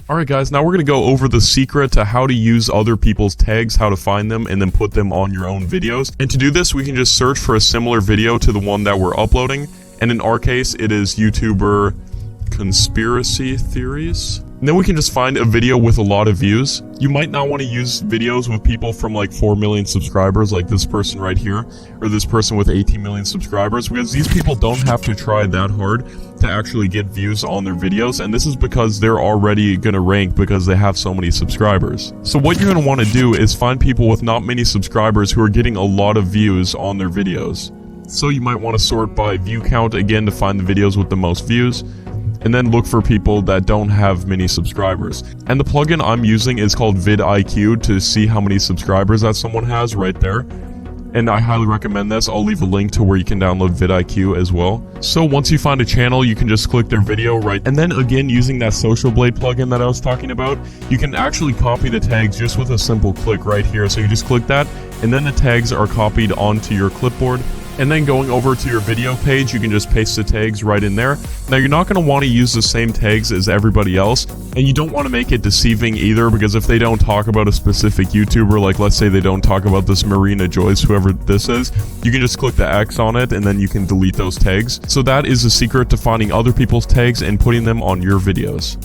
Alright guys, now we're going to go over the secret to how to use other people's tags, how to find them, and then put them on your own videos. And to do this, we can just search for a similar video to the one that we're uploading. And in our case, it is YouTuber Conspiracy Theories. And then we can just find a video with a lot of views. You might not want to use videos with people from like 4 million subscribers like this person right here, or this person with 18 million subscribers, because these people don't have to try that hard to actually get views on their videos, and this is because they're already gonna rank because they have so many subscribers. So what you're gonna want to do is find people with not many subscribers who are getting a lot of views on their videos. So you might want to sort by view count again to find the videos with the most views, and then look for people that don't have many subscribers. And the plugin I'm using is called vidIQ to see how many subscribers that someone has right there. And I highly recommend this. I'll leave a link to where you can download vidIQ as well. So once you find a channel, you can just click their video right. And then again, using that Social Blade plugin that I was talking about, you can actually copy the tags just with a simple click right here. So you just click that, and then the tags are copied onto your clipboard. And then going over to your video page, you can just paste the tags right in there. Now you're not going to want to use the same tags as everybody else, and you don't want to make it deceiving either, because if they don't talk about a specific YouTuber, like let's say they don't talk about this Marina Joyce, whoever this is, you can just click the X on it and then you can delete those tags. So that is the secret to finding other people's tags and putting them on your videos.